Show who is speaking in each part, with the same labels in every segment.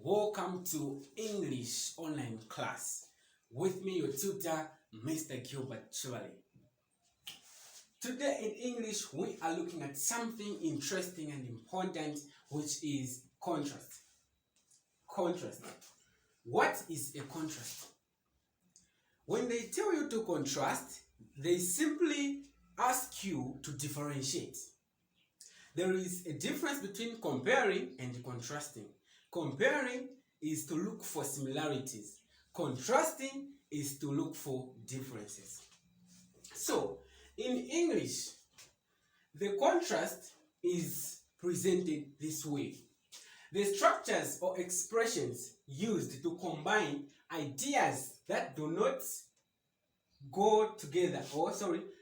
Speaker 1: Welcome to English online class. With me, your tutor, Mr. Gilbert Chivali. Today in English, we are looking at something interesting and important, which is contrast. Contrast. What is a contrast? When they tell you to contrast, they simply ask you to differentiate. There is a difference between comparing and contrasting. Comparing is to look for similarities. Contrasting is to look for differences. So, in English, the contrast is presented this way. The structures or expressions used to combine ideas that do not go together,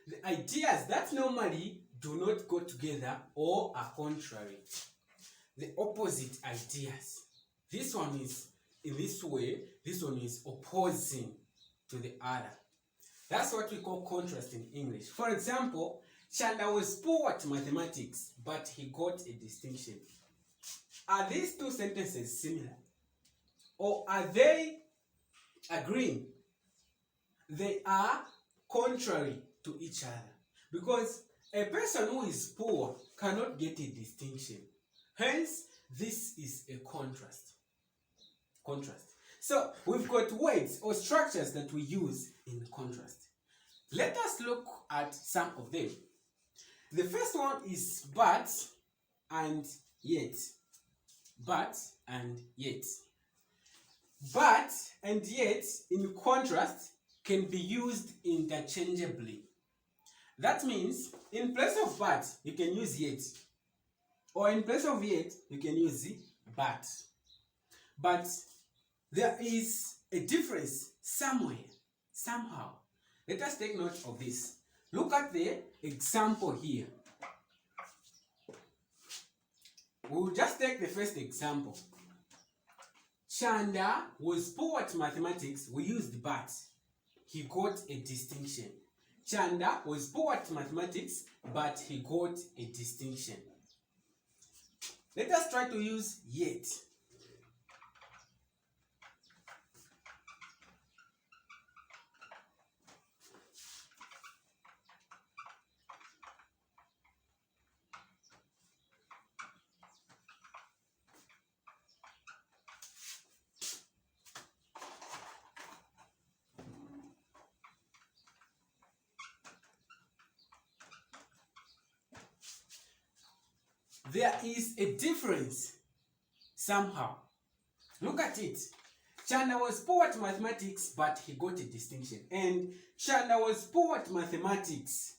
Speaker 1: the ideas that normally do not go together or are contrary. The opposite ideas. This one is in this way, this one is opposing to the other. That's what we call contrast in English. For example, Chanda was poor at mathematics, but he got a distinction. Are these two sentences similar? Or are they agreeing? They are contrary to each other. Because a person who is poor cannot get a distinction. Hence, this is a contrast. So, we've got words or structures that we use in contrast. Let us look at some of them. The first one is but and yet. But and yet. But and yet, in contrast, can be used interchangeably. That means, in place of but, you can use yet. Or in place of yet, you can use but. But there is a difference somewhere, somehow. Let us take note of this. Look at the example here. We'll just take the first example. Chanda was poor at mathematics. We used but. He got a distinction. Chanda was poor at mathematics, but he got a distinction. Let us try to use yet. There is a difference somehow. Look at it. Chanda was poor at mathematics, but he got a distinction. And Chanda was poor at mathematics,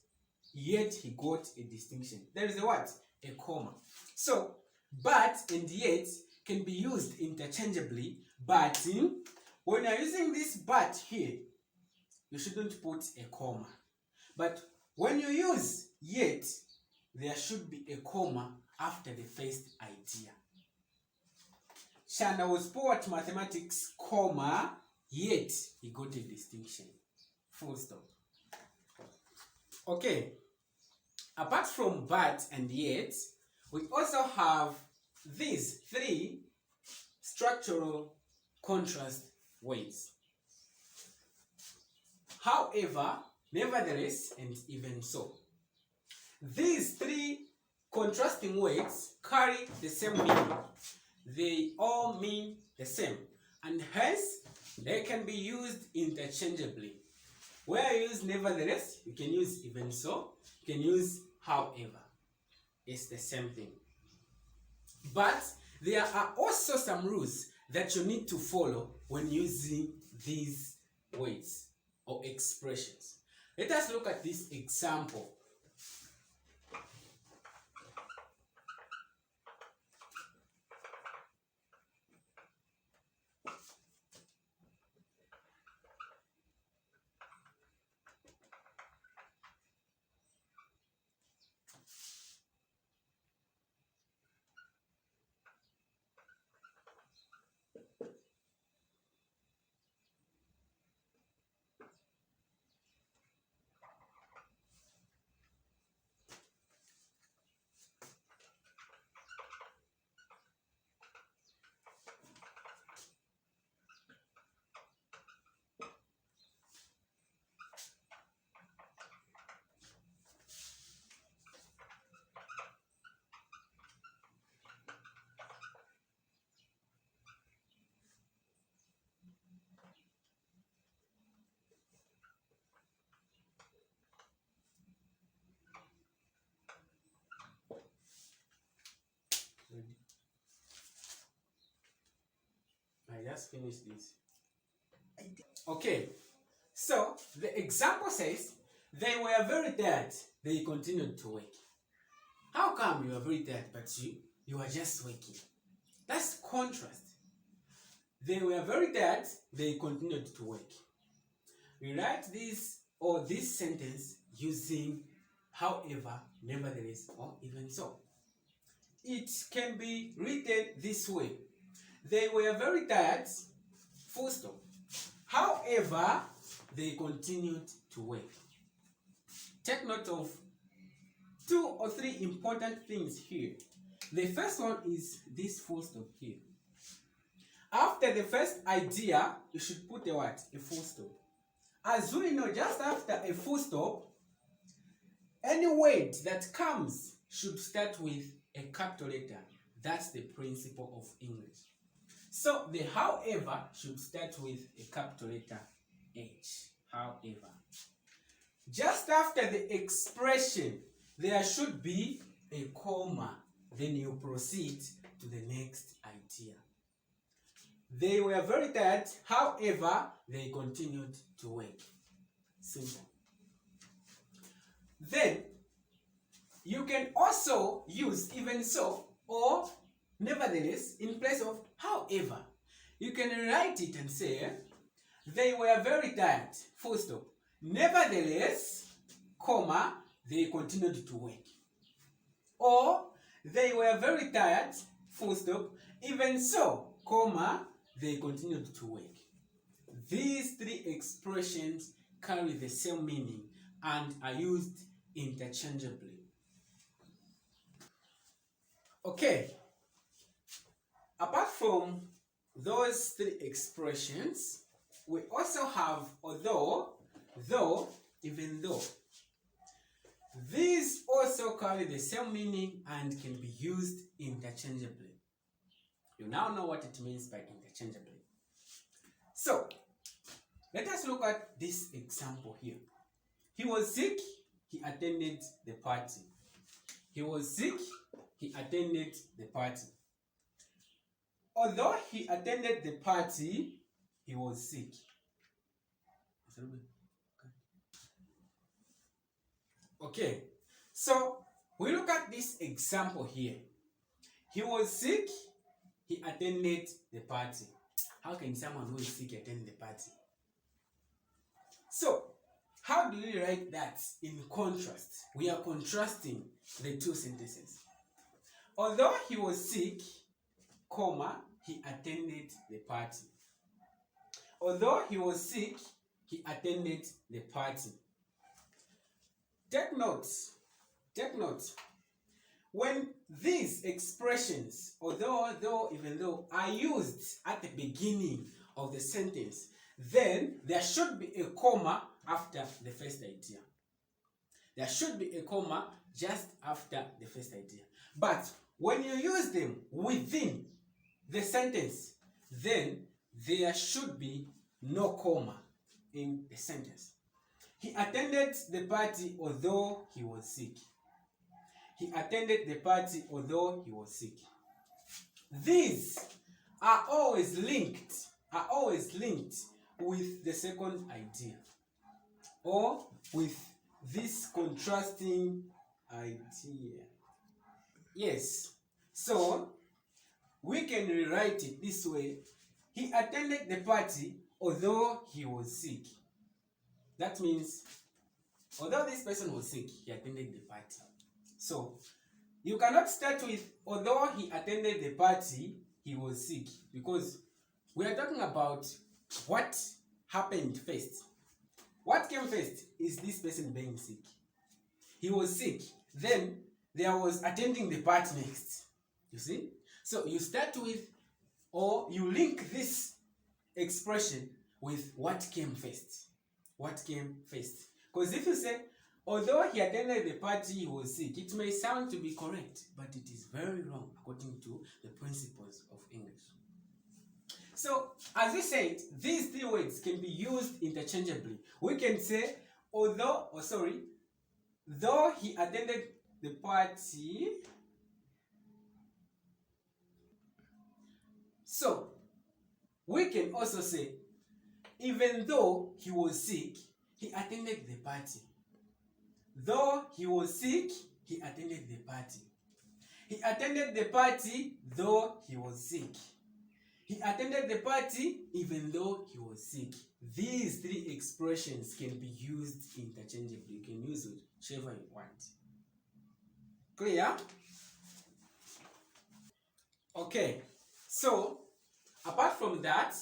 Speaker 1: yet he got a distinction. There is a what? A comma. So, but and yet can be used interchangeably, but when you're using this but here, you shouldn't put a comma. But when you use yet, there should be a comma after the first idea. Chanda was poor at mathematics, comma, yet he got a distinction. Full stop. Okay. Apart from but and yet, we also have these three structural contrast words. However, nevertheless, and even so. These three contrasting words carry the same meaning. They all mean the same, and hence they can be used interchangeably. Where you use nevertheless, you can use even so, you can use however. It's the same thing. But there are also some rules that you need to follow when using these words or expressions. Let us look at this example. just finish this. Okay, so the example says they were very tired. They continued to work. How come you are very tired, but you are just working? That's contrast. They were very tired. They continued to work. We write this or this sentence using however, nevertheless, or even so. It can be written this way. They were very tired, full stop. However, they continued to work. Take note of 2 or 3 important things here. The first one is this full stop here. After the first idea, you should put a what? A full stop. As we know, just after a full stop, any word that comes should start with a capital letter. That's the principle of English. So the however should start with a capital letter H. However. Just after the expression, there should be a comma. Then you proceed to the next idea. They were very tired, however, they continued to work. Simple. Then, you can also use even so or nevertheless in place of however. You can write it and say, they were very tired, full stop. Nevertheless, comma, they continued to work. Or, they were very tired, full stop. Even so, comma, they continued to work. These 3 expressions carry the same meaning and are used interchangeably. Okay. Apart from those 3 expressions, we also have although, though, even though. These also carry the same meaning and can be used interchangeably. You now know what it means by interchangeably. So, let us look at this example here. He was sick, he attended the party. He was sick, he attended the party. Although he attended the party, he was sick. Okay, so we look at this example here. He was sick, he attended the party. How can someone who is sick attend the party? So, how do we write that in contrast? We are contrasting the 2 sentences. Although he was sick, comma, he attended the party. Although he was sick, he attended the party. Take note. When these expressions, although, though, even though, are used at the beginning of the sentence, then there should be a comma after the first idea. There should be a comma just after the first idea. But when you use them within the sentence, then there should be no comma in the sentence. He attended the party although he was sick. He attended the party although he was sick. These are always linked with the second idea or with this contrasting idea. Yes, so we can rewrite it this way. He attended the party although he was sick. That means, although this person was sick, he attended the party. So, you cannot start with, although he attended the party, he was sick. Because we are talking about what happened first. What came first is this person being sick. He was sick. Then, there was attending the party next. You see? So, you start with, or you link this expression with what came first. What came first? Because if you say, although he attended the party, he was sick, it may sound to be correct, but it is very wrong according to the principles of English. So, as we said, these 3 words can be used interchangeably. We can say, though he attended the party. So, We can also say, even though he was sick, he attended the party. Though he was sick, he attended the party. He attended the party though he was sick. He attended the party even though he was sick. These three expressions can be used interchangeably. You can use whichever you want. Clear? Okay, so apart from that,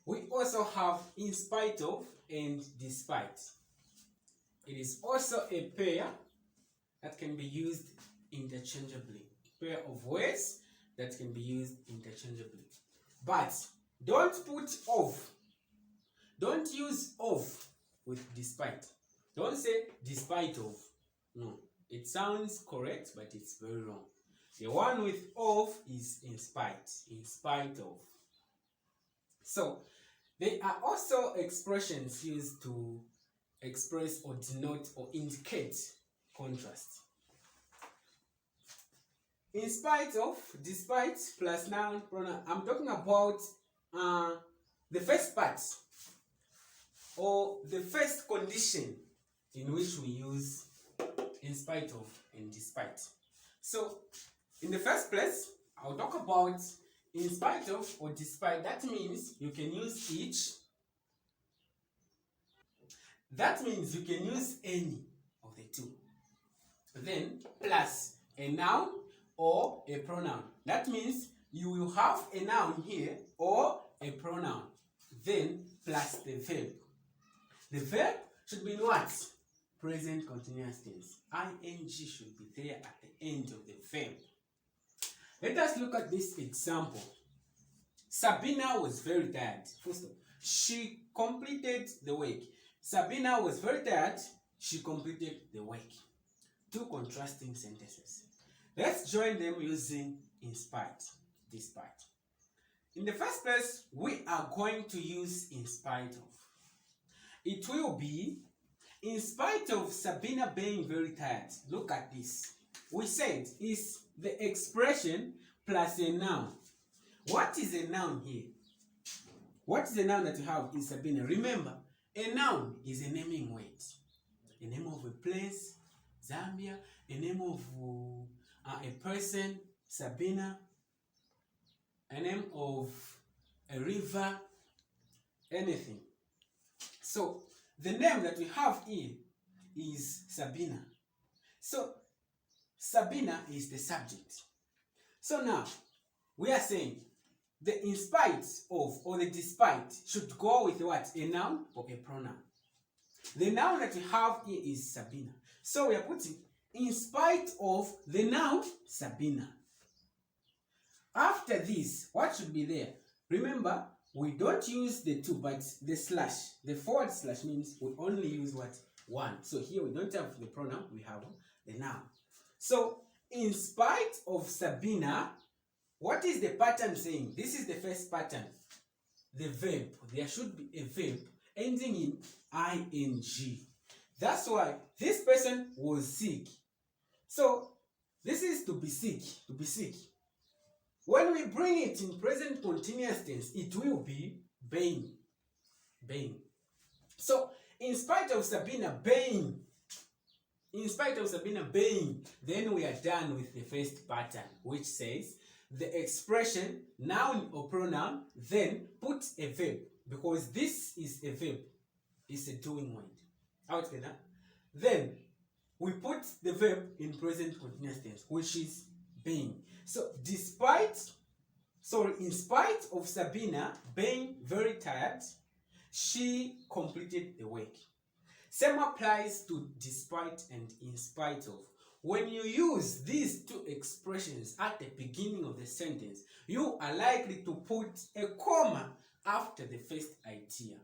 Speaker 1: we also have in spite of and despite. It is also a pair that can be used interchangeably. Pair of words that can be used interchangeably. But don't put of. Don't use of with despite. Don't say despite of. No. It sounds correct, but it's very wrong. The one with of is in spite. In spite of. So, there are also expressions used to express or denote or indicate contrast. In spite of, despite, plus noun, pronoun. I'm talking about the first part or the first condition in which we use in spite of and despite. So, in the first place, I'll talk about in spite of or despite. That means you can use each. That means you can use any of the two. Then, plus a noun or a pronoun. That means you will have a noun here or a pronoun. Then, plus the verb. The verb should be in what? Present continuous tense. ing should be there at the end of the verb. Let us look at this example. Sabina was very tired. First of all, she completed the work. Sabina was very tired. She completed the work. Two contrasting sentences. Let's join them using in spite, despite. In the first place, we are going to use in spite of. It will be in spite of Sabina being very tired. Look at this. We said is the expression plus a noun. What is a noun here? What is the noun that you have in Sabina? Remember, a noun is a naming word. A name of a place, Zambia, a name of a person, Sabina, a name of a river, anything. So, the name that we have here is Sabina. So, Sabina is the subject. So now, we are saying the in spite of or the despite should go with what? A noun or a pronoun. The noun that we have here is Sabina. So we are putting in spite of the noun Sabina. After this, what should be there? Remember, we don't use the two, but the slash. The forward slash means we only use what? One. So here we don't have the pronoun, we have the noun. So, in spite of Sabina, what is the pattern saying? This is the first pattern. The verb. There should be a verb ending in ing. That's why this person was sick. So, this is to be sick. To be sick. When we bring it in present continuous tense, it will be being. Being. So, in spite of Sabina being, then we are done with the first pattern, which says the expression noun or pronoun, then put a verb, because this is a verb, it's a doing word. Out together. Then we put the verb in present continuous tense, which is being. So in spite of Sabina being very tired, she completed the work. Same applies to despite and in spite of. When you use these two expressions at the beginning of the sentence, you are likely to put a comma after the first idea.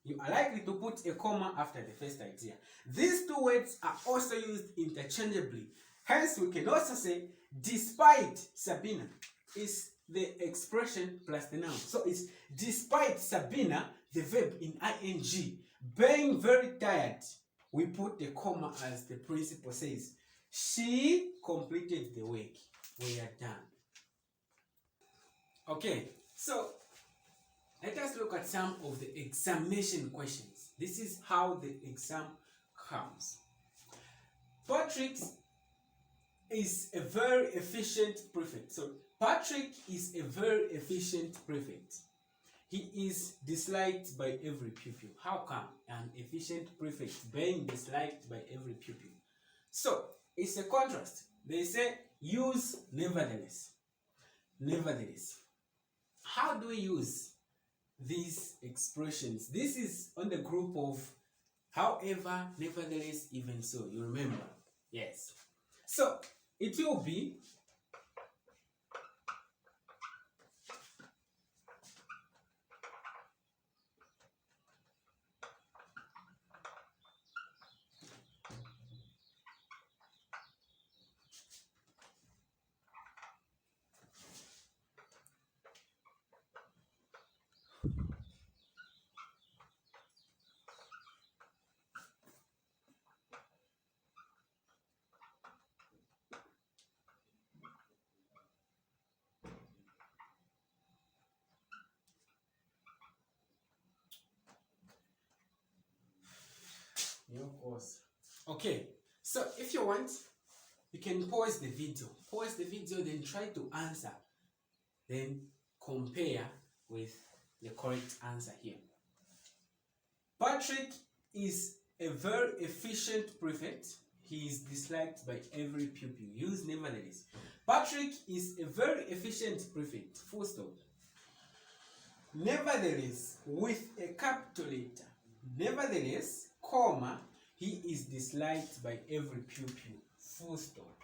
Speaker 1: You are likely to put a comma after the first idea. These two words are also used interchangeably. Hence, we can also say, despite Sabina is the expression plus the noun. So it's despite Sabina, the verb in ing, being very tired, we put the comma as the principle says. She completed the work. We are done. Okay, so let us look at some of the examination questions. This is how the exam comes. Patrick is a very efficient prefect. So Patrick is a very efficient prefect. He is disliked by every pupil. How come an efficient prefect being disliked by every pupil? So it's a contrast. They say use nevertheless. Nevertheless. How do we use these expressions? This is on the group of however, nevertheless, even so. You remember? Yes. So it will be of course. Okay, so if you want, you can pause the video. Pause the video, then try to answer. Then compare with the correct answer here. Patrick is a very efficient prefect. He is disliked by every pupil. Use nevertheless. Patrick is a very efficient prefect. Full stop. Nevertheless, with a capital letter. Nevertheless, comma, he is disliked by every pupil. Full stop.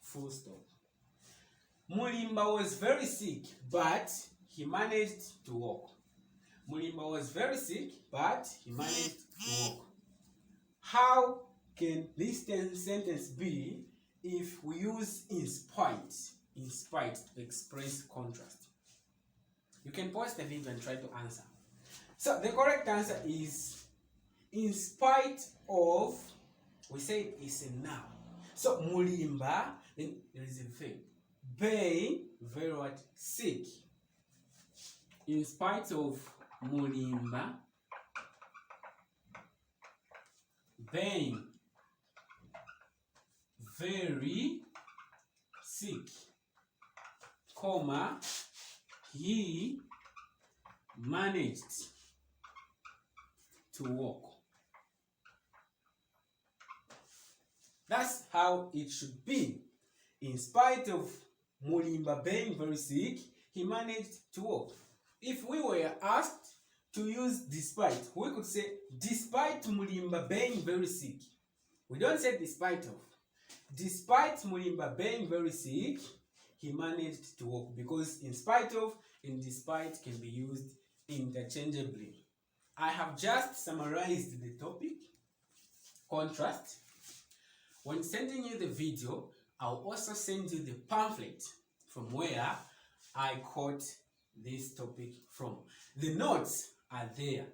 Speaker 1: Full stop. Mulimba was very sick, but he managed to walk. Mulimba was very sick, but he managed to walk. How can this sentence be if we use in spite to express contrast? You can pause the video and try to answer. So the correct answer is in spite of, we say it's a noun. So Mulimba, then there is a verb. Being very what? Sick. In spite of Mulimba being very sick, comma, he managed to walk. That's how it should be. In spite of Mulimba being very sick, he managed to walk. If we were asked to use despite, we could say despite Mulimba being very sick. We don't say despite of. Despite Mulimba being very sick, he managed to walk, because in spite of and despite can be used interchangeably. I have just summarized the topic, contrast. When sending you the video, I'll also send you the pamphlet from where I caught this topic from. The notes are there,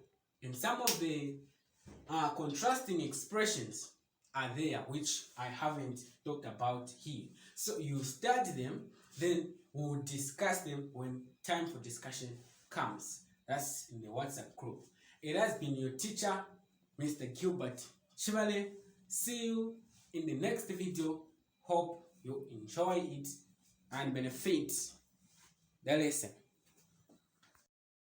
Speaker 1: and some of the contrasting expressions are there, which I haven't talked about here. So you study them, then we'll discuss them when time for discussion comes. That's in the WhatsApp group. It has been your teacher, Mr. Gilbert Chibale. See you in the next video. Hope you enjoy it and benefit the lesson.